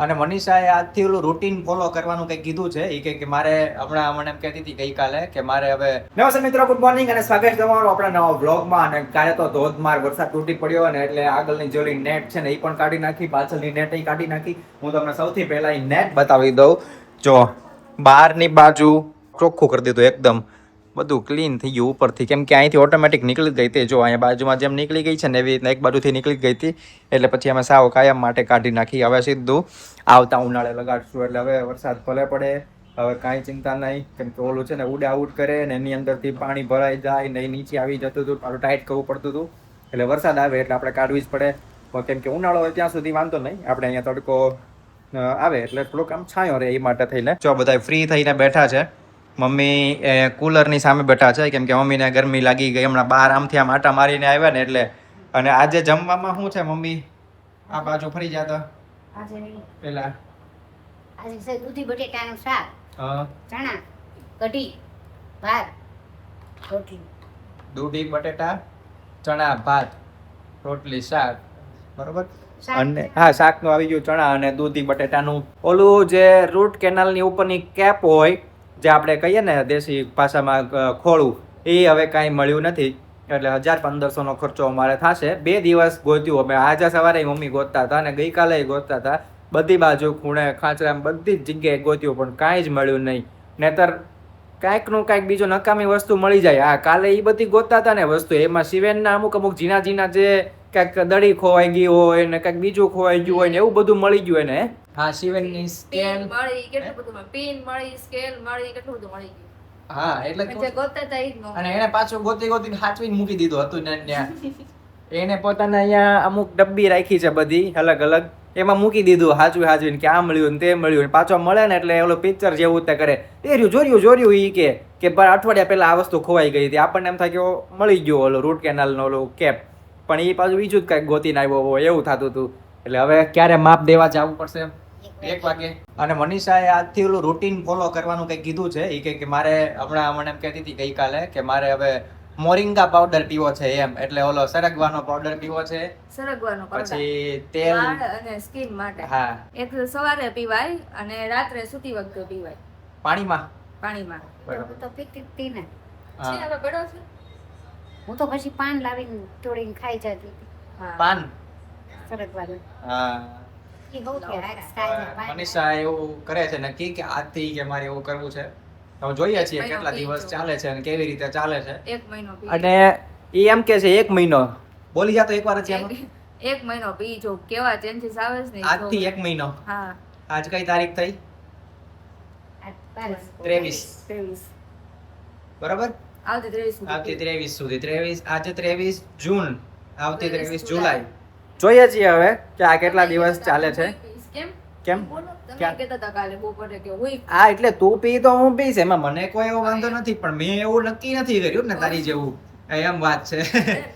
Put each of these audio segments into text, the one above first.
અને મનીષાએ આજથી ઓલું રૂટીન ફોલો કરવાનું કંઈક કીધું છે. એ કે મારે હમણાં મને એમ કહેતી હતી ગઈકાલે કે મારે હવે નમસ્તે મિત્રો, ગુડ મોર્નિંગ અને સ્વાગત છે તમારું આપણા નવા વ્લોગમાં. અને કાલે તો ધોધમાર વરસાદ તૂટી પડ્યો અને એટલે આગળની જે ઓલી નેટ છે ને એ પણ કાઢી નાખી, પાછળની નેટ એ કાઢી નાખી. હું તમને સૌથી પહેલા એ નેટ બતાવી દઉં. જો બહારની બાજુ ચોખ્ખું કરી દીધું, એકદમ બધું ક્લીન થઈ ગયું ઉપરથી, કેમ કે અહીંથી ઓટોમેટિક નીકળી ગઈ હતી. જો અહીંયા બાજુમાં જેમ નીકળી ગઈ છે ને એવી રીતના એક બાજુથી નીકળી ગઈ હતી, એટલે પછી અમે સાવ કાયમ માટે કાઢી નાખી. હવે સીધું આવતા ઉનાળે લગાડશું, એટલે હવે વરસાદ ભલે પડે હવે કાંઈ ચિંતા નહીં, કેમ કે ઓલું છે ને ઉડ આઉટ કરે ને એની અંદરથી પાણી ભરાઈ જાય ને એ નીચે આવી જતું હતું, પાછું ટાઈટ કરવું પડતું હતું. એટલે વરસાદ આવે એટલે આપણે કાઢવી જ પડે, કેમ કે ઉનાળો હોય ત્યાં સુધી વાંધો નહીં, આપણે અહીંયા તડકો આવે એટલે થોડુંક આમ છાંયો રહે એ માટે થઈને. જો બધા ફ્રી થઈને બેઠા છે. મમ્મી કુલરની સામે બેઠા છે, કેમ કે મમ્મીને ગરમી લાગી ગઈ. હમણાં બહાર આમથી આમ આટા મારીને આવ્યા ને એટલે. અને આજે જમવામાં શું છે મમ્મી? આ બાજુ ફરી જતા પેલા આજે છે દૂધી બટેટાનું શાક, ચણા, કઢી, ભાત, રોટલી. દૂધી બટેટા, ચણા, ભાત, રોટલી, શાક, બરોબર. અને હા, શાકનું આવી ગયું ચણા અને દૂધી બટેટાનું. ઓલું જે રૂટ કેનાલની ઉપરની કેપ હોય, જે આપણે કહીએ ને દેશી ભાષામાં ખોળું, એ હવે કાંઈ મળ્યું નથી. એટલે 1500નો ખર્ચો અમારે થશે. 2 દિવસ ગોત્યું અમે. આજે સવારે મમ્મી ગોતતા હતા અને ગઈકાલે ગોતતા હતા. બધી બાજુ ખૂણે ખાંચરામ બધી જ જગ્યાએ ગોત્યું પણ કાંઈ જ મળ્યું નહીં. નહીતર કાંઈકનું કાંઈક બીજું નકામી વસ્તુ મળી જાય. હા, કાલે એ બધી ગોતતા હતા ને વસ્તુ, એમાં સિવેનના અમુક ઝીણા ઝીણા જે કાંઈક દડી ખોવાઈ ગઈ હોય ને કાંઈક બીજું ખોવાઈ ગયું હોય ને એવું બધું મળી ગયું એને. હા, સિવેનની સ્કેલ મળી, કેટલું બધું પિન મળી, સ્કેલ મળી, કેટલું બધું મળી ગયું. હા, એટલે જે ગોતતા હતા ઈ જ નો. અને એને પાછું ગોતીને સાચવીને મૂકી દીધું હતું ને ત્યાં. એને પોતાના અહીંયા અમુક ડબ્બી રાખી છે બધી અલગ અલગ, એમાં મૂકી દીધું હાચવીને કે આ મળ્યું ને તે મળ્યું. પાછો મળે ને એટલે ઓલો પિક્ચર જેવું તે કરે, એ રહ્યું જોર્યું ઈ કે અઠવાડિયા પહેલા આ વસ્તુ ખોવાઈ ગઈ હતી. આપણને એમ થાય કે મળી ગયો ઓલો રૂટ કેનાલનો ઓલો કેપ, પણ એ પાછું બીજું જ કાંઈક ગોતીને આવ્યો હોય એવું થતું હતું. એટલે હવે ક્યારે માપ દેવા જવું પડશે 1 વાગે. અને મનીષાએ આજથી ઓલું રૂટીન ફોલો કરવાનું કંઈક કીધું છે. એ કે મારે હમણાં મને એમ કહેતી હતી ગઈકાલે કે મારે હવે મોરિંગા પાવડર પીવો છે એમ, એટલે ઓલો સરગવાનો પાવડર પીવો છે, સરગવાનો પાવડર, પછી તેલ વાળ અને સ્કિન માટે. હા, એક સવારે પીવાય અને રાત્રે સૂતી વખતે પીવાય પાણીમાં. હું તો પીતી જ હતી ને. છે હવે પડ્યો છે. હું તો પછી પાન લાવીને તોડીને ખાઈ જતી હતી. હા. પાન. સરગવાનું. હા, એ બહુ કે મનીષા એવું કરે છે નક્કી કે આજથી કે મારે એવું કરવું છે. હવે જોઈએ છીએ કેટલા દિવસ ચાલે છે અને કેવી રીતે ચાલે છે. 1 મહિનો પી. અને એ એમ કે છે 1 મહિનો બોલી જાતો એકવાર જ એમ. 1 મહિનો પી જો કેવા ચેન્જીસ આવે છે ને. આજથી 1 મહિનો. હા. આજ કઈ તારીખ થઈ? 23. બરાબર. આવતી 23 સુધી. 23 આજે 23 જૂન, આવતી 23 જુલાઈ. જોઈએ છીએ હવે કે આ કેટલા દિવસ ચાલે છે. કેમ તમે કહેતા હતા કાલે બપોરે કે હોય. હા, એટલે તું પી તો હું પીશ, એમાં મને કોઈ એવો વાંધો નથી, પણ મેં એવું નક્કી નથી કર્યું ને તારી જેવું. એમ વાત છે.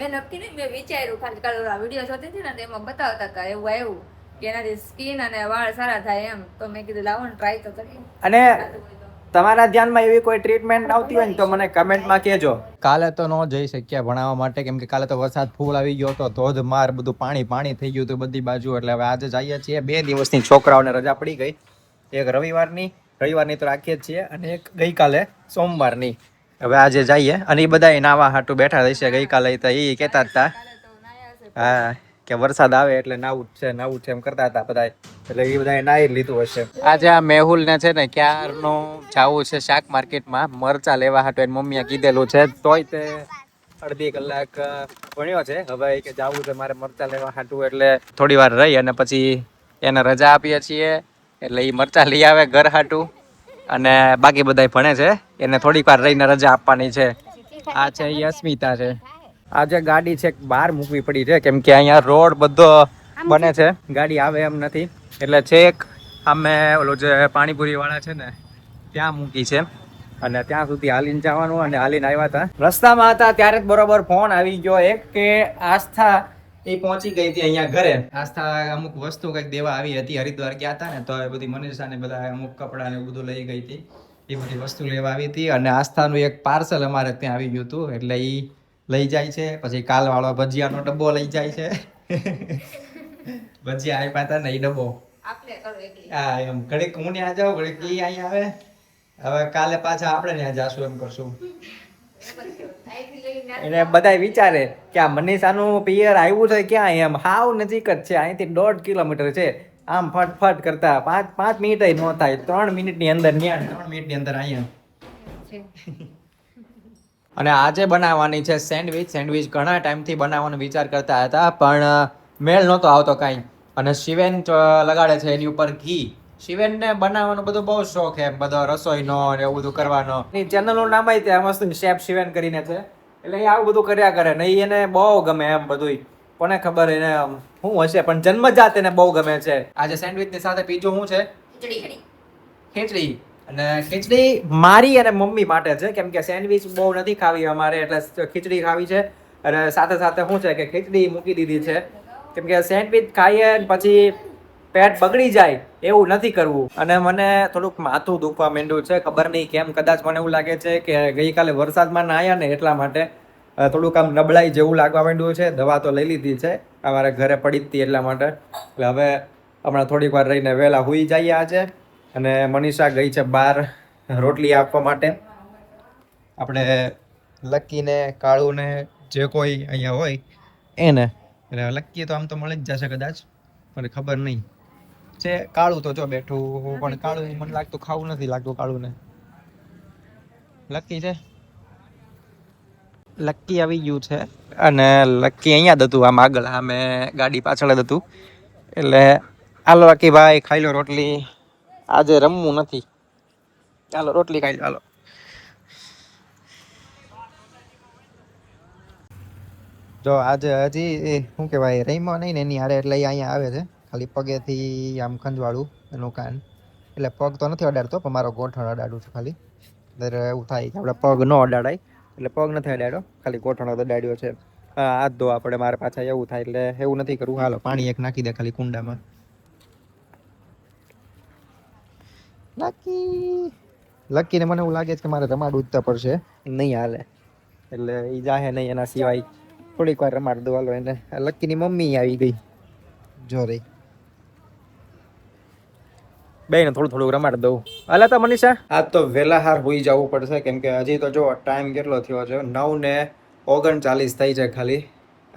મેં નક્કી નહીં, મેં વિચાર્યું ખાલી. કાલે વિડીયો જોતી હતી ને તેમાં બતાવતા હતા એવું આવ્યું કે એનાથી સ્કિન અને વાળ સારા થાય એમ. તો મેં કીધું લાવો ને ટ્રાય તો કરીએ. અને તમારા ધ્યાનમાં એવી કોઈ ટ્રીટમેન્ટ આવતી હોય ને તો મને કમેન્ટમાં કહેજો. કાલે તો ન જઈ શક્યા ભણાવવા માટે, કેમ કે કાલે તો વરસાદ ફૂલ આવી ગયો હતો, ધોધમાર બધું પાણી થઈ ગયું હતું બધી બાજુ. એટલે હવે આજે જઈએ છીએ. 2 દિવસની છોકરાઓને રજા પડી ગઈ, એક રવિવારની તો રાખીએ જ છીએ અને એક ગઈકાલે સોમવારની. હવે આજે જઈએ અને એ બધા નાવા હાટું બેઠા રહેશે. ગઈકાલે તો એ કહેતા હતા હા કે વરસાદ આવે એટલે નાવું છે એમ કરતા હતા બધા, એટલે એ બધા નાઈ લીધું હશે. આજે આ મેહુલ ને છે ને ક્યારનું જાવું છે શાક માર્કેટમાં મરચા લેવા હાટું. એની મમ્મીએ કીધેલું છે, તોય તે અડધી કલાક ભણ્યો છે. હવે કે જાવું છે મારે મરચા લેવા હાટું, એટલે થોડી વાર રહી અને પછી એને રજા આપીએ છીએ. એટલે એ મરચા લઈ આવે ઘર હાટું અને બાકી બધા ભણે છે, એને થોડીક વાર રહીને રજા આપવાની છે. આ છે અસ્મિતા છે. આજે ગાડી છે બહાર મૂકવી પડી છે, કેમ કે અહીંયા રોડ બધો બને છે, ગાડી આવે એમ નથી. એટલે છેક અમે ઓલો જે પાણીપુરી વાળા છે ને ત્યાં મૂકી છે અને ત્યાં સુધી હાલીને જવાનું. અને હાલીને આવ્યા હતા, રસ્તામાં હતા ત્યારે જ બરોબર ફોન આવી ગયો એક કે આસ્થા એ પહોંચી ગઈ હતી અહીંયા ઘરે. આસ્થા અમુક વસ્તુ કંઈક દેવા આવી હતી, હરિદ્વાર ગયા હતા ને, તો એ બધી મનીષા ને બધા અમુક કપડાં ને બધું લઈ ગઈ હતી. એ બધી વસ્તુ લેવા આવી હતી અને આસ્થાનું એક પાર્સલ અમારે ત્યાં આવી ગયું હતું, એટલે એ લઈ જાય છે. પછી કાલવાળો ભજીયાનો ડબ્બો લઈ જાય છે. ભજીયા આપ્યા હતા ને એ ડબ્બો આપણે કરો એકલી હા એમ ઘડીક હું ત્યાં જાઉં ઘડીક ઈ અહીંયા આવે. હવે કાલે પાછા આપણે ત્યાં જાશું એમ કરશું. અહીંથી લઈને એને બધા વિચારે કે આ મનીષાનું પિયર આવ્યું છે ક્યાં એમ હાવ નજીક જ છે, અહીંથી 1.5 કિલોમીટર છે. આમ ફટફટ કરતા 5 મિનિટ ન થાય, 3 મિનિટની અંદર ન્યા 3 મિનિટની અંદર અહીંયા. છે. અને આજે બનાવવાની છે સેન્ડવિચ ઘણા ટાઈમથી બનાવવાનો વિચાર કરતા હતા પણ મેળ નહોતો આવતો કાંઈ. અને શિવેન લગાડે છે એની ઉપર ઘી. શિવેનને બનાવવાનો બધો બહુ શોખ એમ, બધો રસોઈનો ને એવું બધું કરવાનો. એની ચેનલનું નામ આય ત્યાં મસ્ત શેફ શિવેન કરીને છે, એટલે એ આવું બધું કર્યા કરે ને ઈ એને બહુ ગમે એમ બધુંય. કોને ખબર એને શું હશે પણ જન્મજાત એને બહુ ગમે છે. આજે સેન્ડવિચની સાથે બીજું શું છે? ખીચડી. અને ખીચડી મારી અને મમ્મી માટે છે, કેમ કે સેન્ડવિચ બહુ નથી ખાવી અમારે, એટલે ખીચડી ખાવી છે. અને સાથે સાથે શું છે કે ખીચડી મૂકી દીધી છે, કેમ કે સેન્ડવિચ ખાઈએ ને પછી પેટ બગડી જાય એવું નથી કરવું. અને મને થોડુંક માથું દુખવા માંડ્યું છે, ખબર નહીં કેમ. કદાચ મને એવું લાગે છે કે ગઈકાલે વરસાદમાં નાહ્યા ને એટલા માટે થોડુંક આમ નબળાઈ જેવું લાગવા માંડ્યું છે. દવા તો લઈ લીધી છે, અમારે ઘરે પડી જ હતી એટલા માટે. એટલે હવે હમણાં થોડીક વાર રહીને વહેલા સૂઈ જઈએ આજે. અને મનીષા ગઈ છે બહાર રોટલી આપવા માટે. આપણે લક્કીને કાળુને જે કોઈ અહીંયા હોય એને, એટલે લક્કી તો આમ તો મળી જ જશે કદાચ, પણ ખબર નહીં છે. કાળું તો જો બેઠું, પણ કાળું મને લાગતું ખાવું નથી લાગતું કાળુંને. લક્કી છે, લક્કી આવી ગયું છે. અને લક્કી અહીંયા જ હતું, આમ આગળ આમે ગાડી પાછળ જ હતું. એટલે હાલો લક્કી ભાઈ ખાઈ લો રોટલી, આજે રમવું નથી. ચાલો રોટલી ખાઈ લો હાલો. જો આજે હજી શું કહેવાય રહીમાં નહીં ને એની હારે, એટલે એ અહીંયા આવે છે ખાલી પગેથી આમ ખંજવાળું એનું કાન. એટલે પગ તો નથી અડાડતો પણ મારો ગોઠણ અડાડું છે ખાલી. એટલે એવું થાય કે આપણે પગ ન અડાડાય, એટલે પગ નથી અડાડ્યો, ખાલી ગોઠણ અડાડ્યો છે. હાથ ધોવા પડે મારે પાછા, એવું થાય એટલે એવું નથી કરવું. હાલો પાણી એક નાખી દે ખાલી કુંડામાં. લકીને મને એવું લાગે છે કે મારે રમાડ ઉઠતા પડશે, નહીં હાલે. એટલે એ જાહે નહીં એના સિવાય. થોડીક વાર રમાડ દો હાલો એને. લક્કીની મમ્મી આવી ગઈ જો રહી, બેને થોડું થોડું રમાડ દઉં. હાલે તો મનીષા આજ તો વહેલા હાર હોઈ જવું પડશે, કેમ કે હજી તો જો ટાઈમ કેટલો થયો છે, 9:39 થઈ છે ખાલી.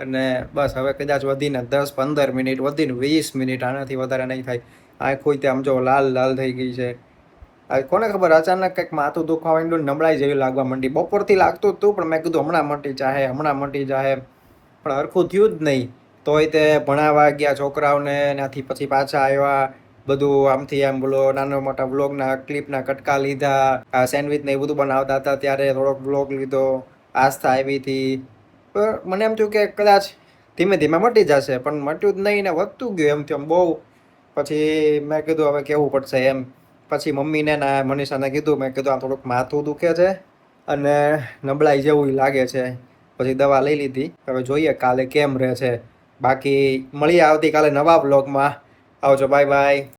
અને બસ હવે કદાચ વધીને 10-15 મિનિટ, વધીને 20 મિનિટ, આનાથી વધારે નહીં થાય. આંખો આમ જો લાલ લાલ થઈ ગઈ છે. કોને ખબર અચાનક કંઈક માથું દુખવા માંડ્યું, નબળાઈ જેવી લાગવા માંડી. બપોરથી લાગતું જ હતું પણ મેં કીધું હમણાં મટી જાહે, પણ હરખું થયું જ નહીં. તોય તે ભણાવવા ગયા છોકરાઓને, ત્યાંથી પછી પાછા આવ્યા. બધું આમથી આમ બોલો નાના મોટા વ્લોગના ક્લિપના કટકા લીધા. આ સેન્ડવિચ ને એ બધું બનાવતા હતા ત્યારે થોડોક વ્લોગ લીધો. આસ્થા આવી હતી, પણ મને એમ થયું કે કદાચ ધીમે ધીમે મટી જશે, પણ મટ્યું જ નહીં ને વધતું ગયું એમ થયું બહુ. પછી મેં કીધું હવે કેવું પડશે એમ. પછી મમ્મીને ના મનીષાને કીધું, મેં કીધું આ થોડુંક માથું દુખે છે અને નબળાઈ જેવું લાગે છે. પછી દવા લઈ લીધી. હવે જોઈએ કાલે કેમ રહે છે. બાકી મળીએ આવતીકાલે નવા બ્લોગમાં. આવજો, બાય બાય.